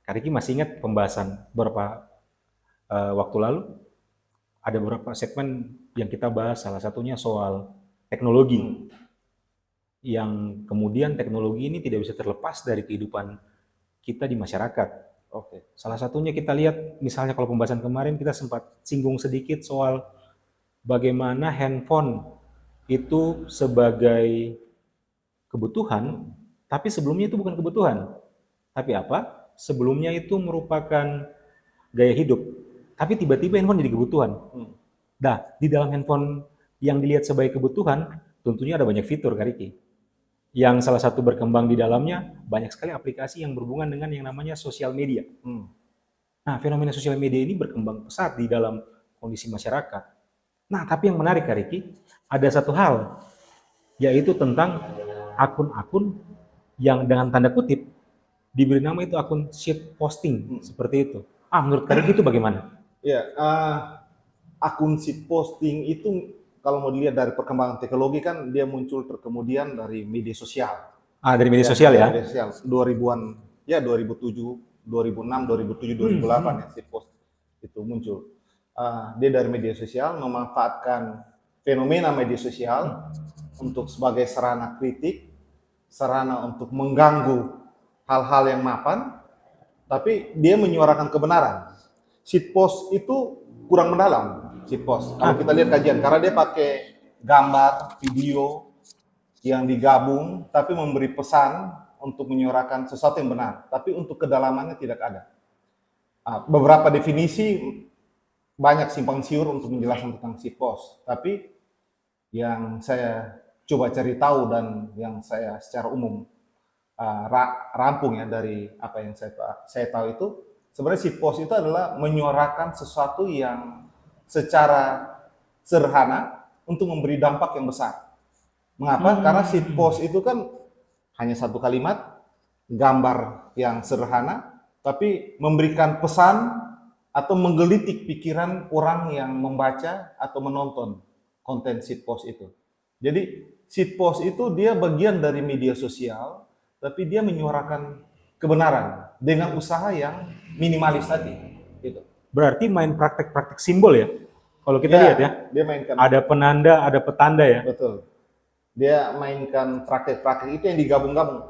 Kariki masih ingat pembahasan beberapa waktu lalu ada beberapa segmen yang kita bahas, salah satunya soal teknologi, yang kemudian teknologi ini tidak bisa terlepas dari kehidupan kita di masyarakat. Oke. Salah satunya kita lihat, misalnya kalau pembahasan kemarin kita sempat singgung sedikit soal bagaimana handphone itu sebagai kebutuhan, tapi sebelumnya itu bukan kebutuhan. Tapi apa? Sebelumnya itu merupakan gaya hidup. Tapi tiba-tiba handphone jadi kebutuhan. Nah, di dalam handphone yang dilihat sebagai kebutuhan, tentunya ada banyak fitur, Kariki. Yang salah satu berkembang di dalamnya, banyak sekali aplikasi yang berhubungan dengan yang namanya sosial media. Nah, fenomena sosial media ini berkembang pesat di dalam kondisi masyarakat. Nah, tapi yang menarik, Kariki, ada satu hal, yaitu tentang akun-akun yang dengan tanda kutip diberi nama itu akun shit posting, seperti itu. Menurut Kariki itu bagaimana? Ya, akun shit posting itu kalau mau dilihat dari perkembangan teknologi kan dia muncul kemudian dari media sosial. Dari media Ya, sosial dari ya? media sosial 2000-an, ya 2007, 2006, 2007, 2008 ya shit post itu muncul. Dia dari media sosial memanfaatkan fenomena media sosial untuk sebagai sarana kritik, sarana untuk mengganggu hal-hal yang mapan, tapi dia menyuarakan kebenaran. Shit post itu kurang mendalam, shit post. Kalau kita lihat kajian, karena dia pakai gambar, video yang digabung, tapi memberi pesan untuk menyuarakan sesuatu yang benar, tapi untuk kedalamannya tidak ada. Beberapa definisi banyak simpang siur untuk menjelaskan tentang shit post, tapi yang saya coba cari tahu dan yang saya secara umum rampung ya dari apa yang saya tahu itu, sebenarnya shit post itu adalah menyuarakan sesuatu yang secara sederhana untuk memberi dampak yang besar. Mengapa? Karena shit post itu kan hanya satu kalimat, gambar yang sederhana, tapi memberikan pesan atau menggelitik pikiran orang yang membaca atau menonton konten shit post itu. Jadi shit post itu dia bagian dari media sosial, tapi dia menyuarakan kebenaran dengan usaha yang minimalis tadi. Gitu. Berarti main praktek-praktek simbol ya? Kalau kita Ya, lihat ya, dia mainkan. ada penanda, ada petanda ya? Betul. Dia mainkan praktek-praktek itu yang digabung-gabung.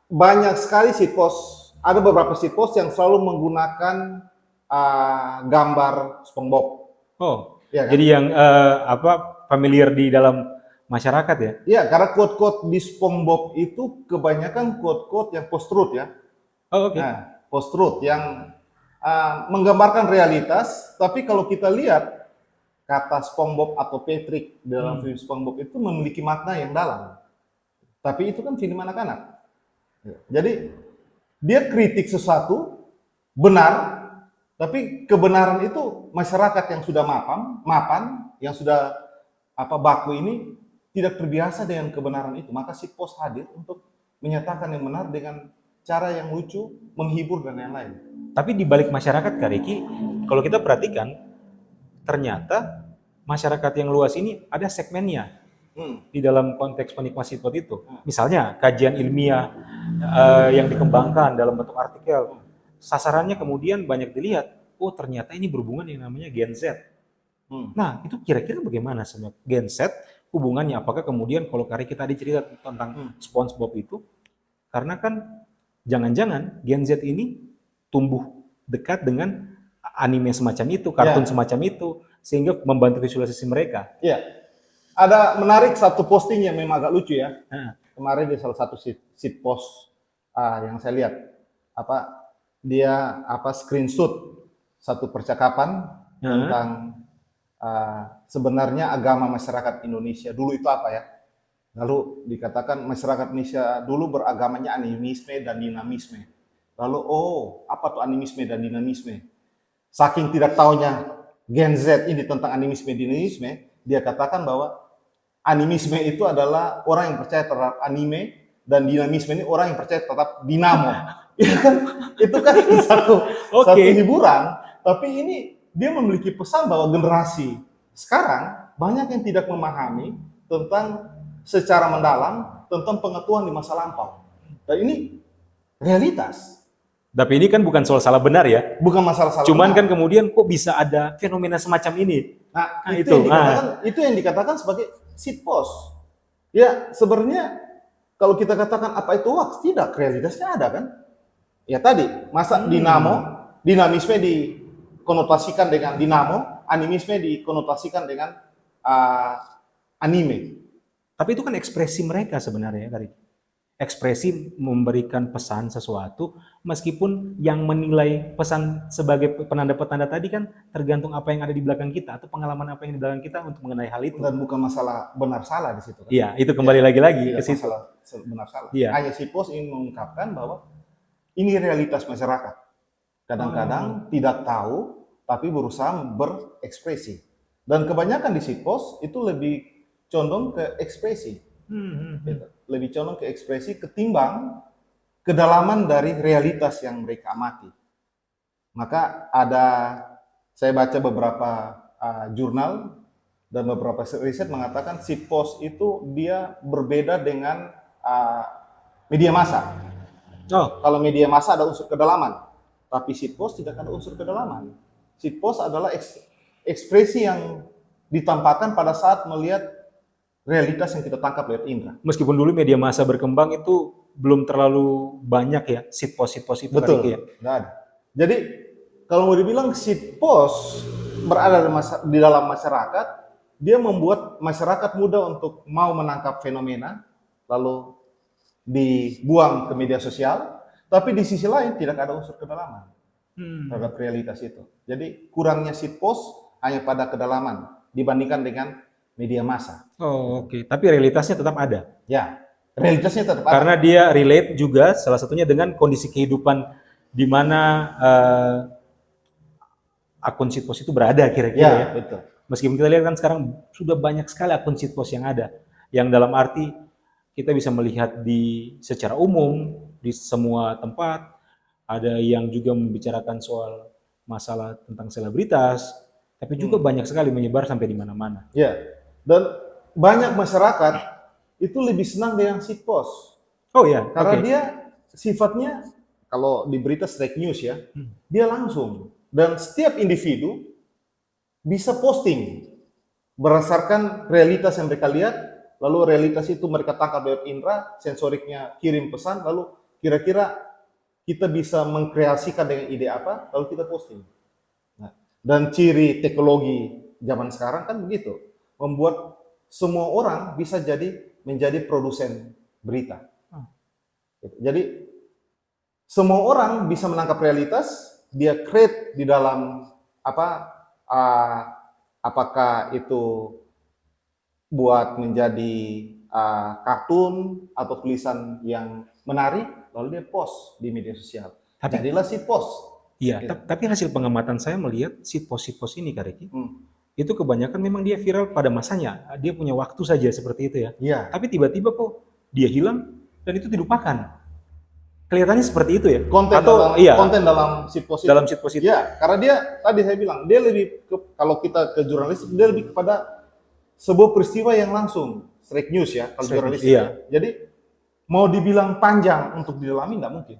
Banyak sekali shit post. Ada beberapa shit post yang selalu menggunakan gambar SpongeBob. Ya, kan? Jadi yang familiar di dalam masyarakat ya? Iya, karena quote-quote di SpongeBob itu kebanyakan quote-quote yang post-truth ya. Oke. Nah, post-truth yang menggambarkan realitas, tapi kalau kita lihat kata SpongeBob atau Patrick dalam film SpongeBob itu memiliki makna yang dalam. Tapi itu kan film anak-anak. Jadi dia kritik sesuatu benar, tapi kebenaran itu masyarakat yang sudah mapan, yang sudah baku ini tidak terbiasa dengan kebenaran itu. Maka si post hadir untuk menyatakan yang benar dengan cara yang lucu, menghibur dan yang lain. Tapi di balik masyarakat, Kak Riki, kalau kita perhatikan, ternyata masyarakat yang luas ini ada segmennya di dalam konteks penikmat sipot itu. Misalnya kajian ilmiah yang dikembangkan dalam bentuk artikel, sasarannya kemudian banyak dilihat, oh ternyata ini berhubungan yang namanya Gen Z. Nah, itu kira-kira bagaimana sebenarnya Gen Z hubungannya? Apakah kemudian kalau Kak Riki tadi cerita tentang SpongeBob itu, karena kan jangan-jangan Gen Z ini tumbuh dekat dengan anime semacam itu, kartun semacam itu, sehingga membantu visualisasi mereka. Iya. Ada menarik satu posting yang memang agak lucu ya. Kemarin di salah satu sheet post yang saya lihat, dia screenshot satu percakapan tentang sebenarnya agama masyarakat Indonesia dulu itu apa ya. Lalu dikatakan masyarakat Indonesia dulu beragamanya animisme dan dinamisme. Lalu, apa tuh animisme dan dinamisme? Saking tidak taunya Gen Z ini tentang animisme dan dinamisme, dia katakan bahwa animisme itu adalah orang yang percaya terhadap anime, dan dinamisme ini orang yang percaya terhadap dinamo. Itu kan satu hiburan, tapi ini dia memiliki pesan bahwa generasi sekarang banyak yang tidak memahami tentang secara mendalam tentang pengetahuan di masa lampau. Dan ini realitas. Tapi ini kan bukan soal salah benar ya. Bukan masalah salah Cuman benar. kan kemudian kok bisa ada fenomena semacam ini. Nah, Nah, itu yang dikatakan sebagai seed post. Ya, sebenarnya kalau kita katakan apa itu hoax, tidak, realitasnya ada kan? Ya tadi, masa dinamisme dikonotasikan dengan dinamo, animisme dikonotasikan dengan anime. Tapi itu kan ekspresi mereka sebenarnya, Kari. Ekspresi memberikan pesan sesuatu, meskipun yang menilai pesan sebagai penanda-petanda tadi kan tergantung apa yang ada di belakang kita atau pengalaman apa yang di belakang kita untuk mengenai hal itu. Dan bukan masalah benar salah di situ kan? Iya, itu kembali lagi ke Tidak situ. masalah benar salah. Iya. Hanya si pos ingin mengungkapkan bahwa ini realitas masyarakat. Kadang-kadang tidak tahu, tapi berusaha berekspresi. Dan kebanyakan di si pos itu lebih condong ke ekspresi. Gitu. Lebih condong ke ekspresi ketimbang kedalaman dari realitas yang mereka amati. Maka saya baca beberapa jurnal dan beberapa riset mengatakan si pos itu dia berbeda dengan media massa. Kalau media massa ada unsur kedalaman, tapi si pos tidak ada unsur kedalaman. Si pos adalah ekspresi yang ditampakkan pada saat melihat realitas yang kita tangkap lewat indera. Meskipun dulu media massa berkembang itu belum terlalu banyak ya seed post itu. Betul, Kari, ya? nggak ada. Jadi kalau mau dibilang seed post berada di dalam masyarakat, dia membuat masyarakat mudah untuk mau menangkap fenomena, lalu dibuang ke media sosial, tapi di sisi lain tidak ada unsur kedalaman terhadap realitas itu. Jadi kurangnya seed post hanya pada kedalaman dibandingkan dengan media massa. Oh, oke. Tapi realitasnya tetap ada. Ya, realitasnya tetap ada. Karena dia relate juga salah satunya dengan kondisi kehidupan di mana akun seed post itu berada kira-kira ya. Betul. Meskipun kita lihat kan sekarang sudah banyak sekali akun seed post yang ada. Yang dalam arti kita bisa melihat secara umum di semua tempat. Ada yang juga membicarakan soal masalah tentang selebritas, tapi juga banyak sekali menyebar sampai di mana-mana. Ya, dan banyak masyarakat itu lebih senang dengan seed post. Oh ya, karena dia sifatnya kalau di berita straight news ya, dia langsung dan setiap individu bisa posting berdasarkan realitas yang mereka lihat, lalu realitas itu mereka tangkap lewat indera, sensoriknya kirim pesan, lalu kira-kira kita bisa mengkreasikan dengan ide apa, lalu kita posting. Nah, dan ciri teknologi zaman sekarang kan begitu, membuat semua orang bisa menjadi produsen berita. Jadi semua orang bisa menangkap realitas, dia create di dalam apakah itu buat menjadi kartun atau tulisan yang menarik, lalu dia post di media sosial. Jadilah si post. Iya, Gitu. tapi hasil pengamatan saya melihat seed post ini, Kak Riki, itu kebanyakan memang dia viral pada masanya. Dia punya waktu saja seperti itu ya. Iya. Tapi tiba-tiba kok dia hilang dan itu dilupakan. Kelihatannya seperti itu ya. Konten dalam seed post itu. Dalam seed post itu. Ya, karena dia tadi saya bilang dia lebih kalau kita ke jurnalis, dia lebih kepada sebuah peristiwa yang langsung straight news ya kalau jurnalis. Iya. Jadi mau dibilang panjang untuk didalami nggak mungkin.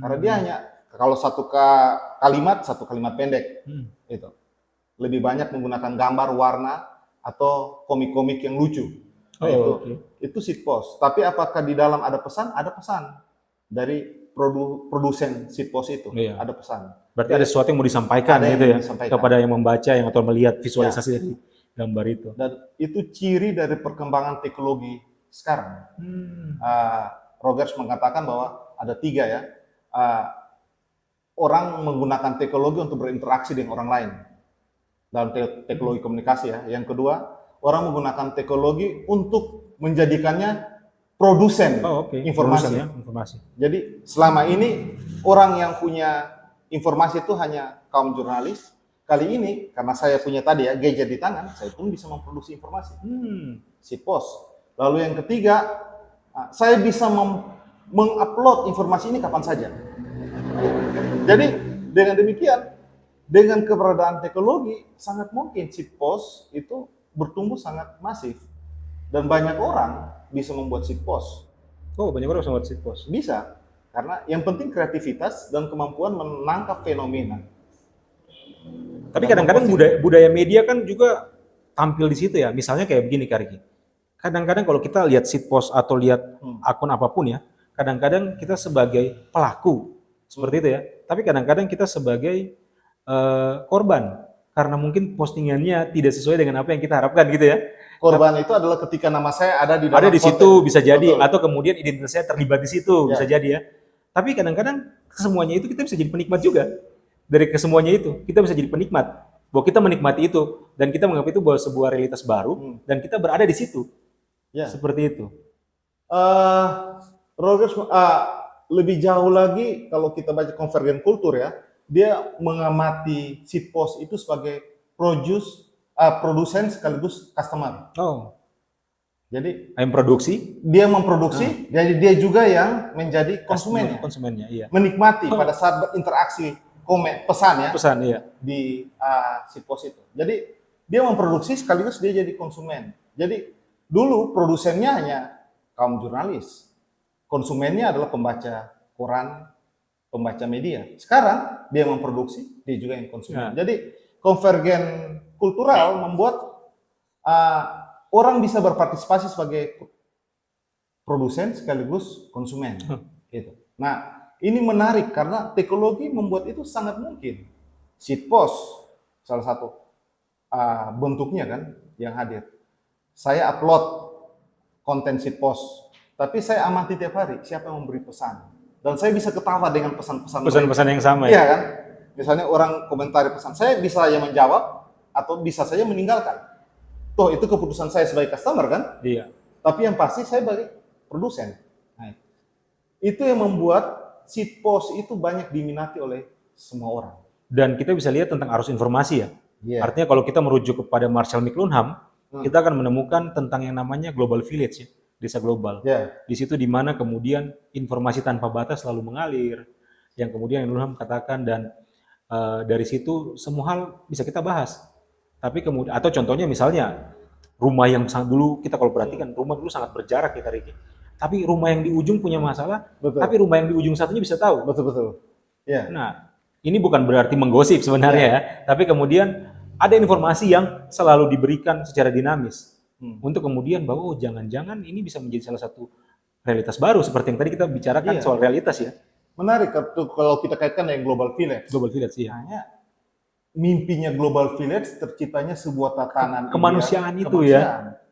Karena dia hanya kalau satu kalimat pendek. Itu. Lebih banyak menggunakan gambar, warna atau komik-komik yang lucu. Itu seed post. Tapi apakah di dalam ada pesan? Ada pesan dari produsen seed post itu. Iya. Ada pesan. Berarti ada sesuatu yang mau disampaikan gitu ya kepada yang membaca yang atau melihat visualisasi dari gambar itu. Dan itu ciri dari perkembangan teknologi sekarang. Rogers mengatakan bahwa ada 3 ya. Orang menggunakan teknologi untuk berinteraksi dengan orang lain dalam teknologi komunikasi ya. Yang kedua, orang menggunakan teknologi untuk menjadikannya produsen informasi. Informasi. Jadi selama ini orang yang punya informasi itu hanya kaum jurnalis. Kali ini karena saya punya tadi ya gadget di tangan, saya pun bisa memproduksi informasi. Si post. Lalu yang ketiga, saya bisa mengupload informasi ini kapan saja. Jadi dengan demikian, dengan keberadaan teknologi, sangat mungkin seed post itu bertumbuh sangat masif. Dan banyak orang bisa membuat seed post. Oh, banyak orang bisa membuat seed post? Bisa. Karena yang penting kreativitas dan kemampuan menangkap fenomena. Tapi Dan kadang-kadang memposting. budaya media kan juga tampil di situ ya. Misalnya kayak begini Kak Riki. Kadang-kadang kalau kita lihat post atau lihat akun apapun ya, kadang-kadang kita sebagai pelaku seperti itu ya. Tapi kadang-kadang kita sebagai korban karena mungkin postingannya tidak sesuai dengan apa yang kita harapkan gitu ya. Korban itu adalah ketika nama saya ada di Ada dalam di konten. situ bisa jadi, Betul. atau kemudian identitas saya terlibat di situ Ya. bisa jadi ya. Tapi kadang-kadang kesemuanya itu kita bisa jadi penikmat juga. Dari kesemuanya itu kita bisa jadi penikmat. Bahwa kita menikmati itu dan kita menganggap itu bahwa sebuah realitas baru dan kita berada di situ. Ya. Seperti itu. Rogers lebih jauh lagi kalau kita baca konvergen kultur ya, dia mengamati shitpost itu sebagai produsen sekaligus customer. Oh, Jadi yang produksi, dia memproduksi, jadi dia juga yang menjadi konsumennya, konsumennya, iya. menikmati pada saat berinteraksi pesan ya Pesan, iya. di shitpost itu. Jadi dia memproduksi sekaligus dia jadi konsumen. Jadi dulu produsennya hanya kaum jurnalis, konsumennya adalah pembaca koran, pembaca media. Sekarang dia memproduksi, dia juga yang konsumen. Ya. Jadi konvergen kultural membuat orang bisa berpartisipasi sebagai produsen sekaligus konsumen. Gitu. Nah, ini menarik karena teknologi membuat itu sangat mungkin. Shitpost salah satu bentuknya kan yang hadir. Saya upload konten shitpost, tapi saya amati tiap hari siapa yang memberi pesan. Dan saya bisa ketawa dengan pesan-pesan yang sama ya. Iya ya. kan? Misalnya orang komentari pesan, saya bisa saja menjawab atau bisa saja meninggalkan. Toh itu keputusan saya sebagai customer kan? Iya. Tapi yang pasti saya sebagai produsen. Nah, itu yang membuat shitpost itu banyak diminati oleh semua orang. Dan kita bisa lihat tentang arus informasi ya. Yeah. Artinya kalau kita merujuk kepada Marshall McLuhan, kita akan menemukan tentang yang namanya global village ya, desa global. Yeah. Di situ di mana kemudian informasi tanpa batas selalu mengalir, yang kemudian McLuhan katakan, dan dari situ semua hal bisa kita bahas. Tapi kemudian, atau contohnya misalnya rumah yang sangat dulu kita kalau perhatikan rumah dulu sangat berjarak ya Riki. Tapi rumah yang di ujung punya masalah, Betul. tapi rumah yang di ujung satunya bisa tahu. Betul. Ya. Nah, ini bukan berarti menggosip sebenarnya ya, tapi kemudian ada informasi yang selalu diberikan secara dinamis untuk kemudian bahwa oh jangan-jangan ini bisa menjadi salah satu realitas baru seperti yang tadi kita bicarakan soal realitas ya. Menarik kalau kita kaitkan dengan global village. Global village iya. Hanya mimpinya global village terciptanya sebuah tatanan kemanusiaan ideal, itu ya.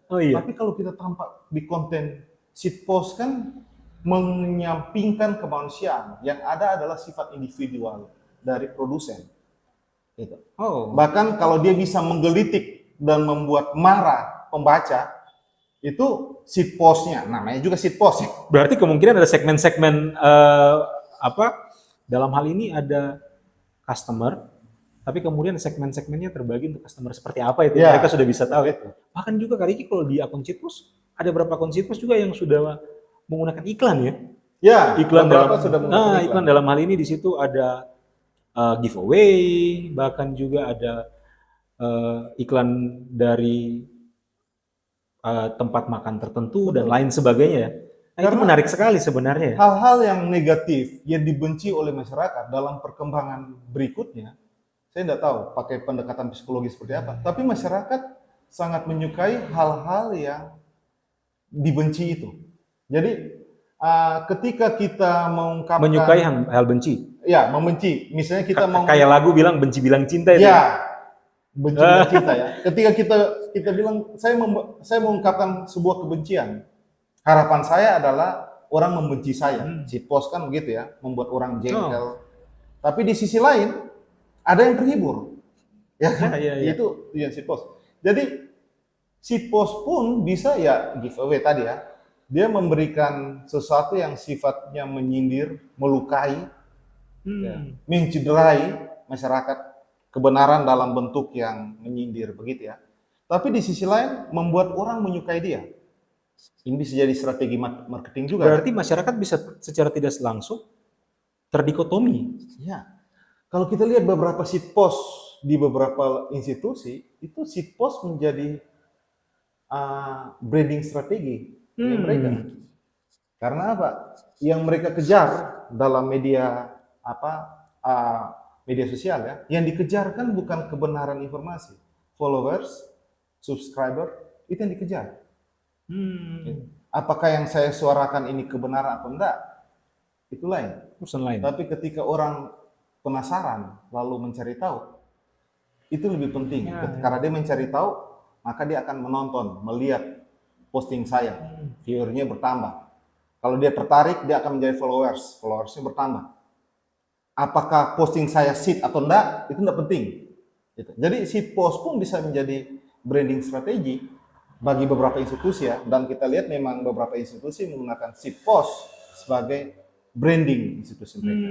Oh iya. Tapi kalau kita tampak di konten shitpost kan menyampingkan kemanusiaan, yang ada adalah sifat individual dari produsen. Gitu. Oh. Bahkan kalau dia bisa menggelitik dan membuat marah pembaca, itu shitpostnya, namanya juga shitpost. Berarti kemungkinan ada segmen-segmen dalam hal ini ada customer, tapi kemudian segmen-segmennya terbagi untuk customer seperti apa itu mereka sudah bisa tahu itu. Bahkan juga Kak Riki kalau di akun shitpost ada beberapa akun shitpost juga yang sudah menggunakan iklan ya. Ya, iklan dalam sudah menggunakan iklan dalam hal ini di situ ada giveaway, bahkan juga ada iklan dari tempat makan tertentu dan lain sebagainya. Nah, itu menarik sekali sebenarnya. Hal-hal yang negatif yang dibenci oleh masyarakat dalam perkembangan berikutnya, saya tidak tahu pakai pendekatan psikologi seperti apa, tapi masyarakat sangat menyukai hal-hal yang dibenci itu. Jadi ketika kita mengungkapkan menyukai hal benci. Ya, membenci. Misalnya kita mau kayak lagu bilang benci bilang cinta itu. Ya. Benci bilang cinta ya. Ketika kita bilang saya mengungkapkan sebuah kebencian. Harapan saya adalah orang membenci saya. Shitpost kan begitu ya, membuat orang jengkel. Tapi di sisi lain ada yang terhibur. Ya kan? Ya. Itu tujuan shitpost. Jadi shitpost pun bisa ya giveaway tadi ya. Dia memberikan sesuatu yang sifatnya menyindir, melukai, mencederai masyarakat, kebenaran dalam bentuk yang menyindir begitu ya. Tapi di sisi lain membuat orang menyukai dia. Ini bisa jadi strategi marketing juga. Berarti masyarakat bisa secara tidak langsung terdikotomi. Ya. Kalau kita lihat beberapa shitpost di beberapa institusi, itu shitpost menjadi branding strategi mereka. Karena apa? Yang mereka kejar dalam media media sosial ya, yang dikejar kan bukan kebenaran informasi, followers, subscriber, itu yang dikejar. Apakah yang saya suarakan ini kebenaran atau enggak? Itu lain. Urusan lain. Tapi ketika orang penasaran lalu mencari tahu, itu lebih penting. Karena dia mencari tahu, maka dia akan menonton, melihat posting saya, viewernya bertambah. Kalau dia tertarik, dia akan menjadi followersnya bertambah. Apakah posting saya seed atau enggak, itu enggak penting. Gitu. Jadi seed post pun bisa menjadi branding strategi bagi beberapa institusi ya. Dan kita lihat memang beberapa institusi menggunakan seed post sebagai branding institusi mereka.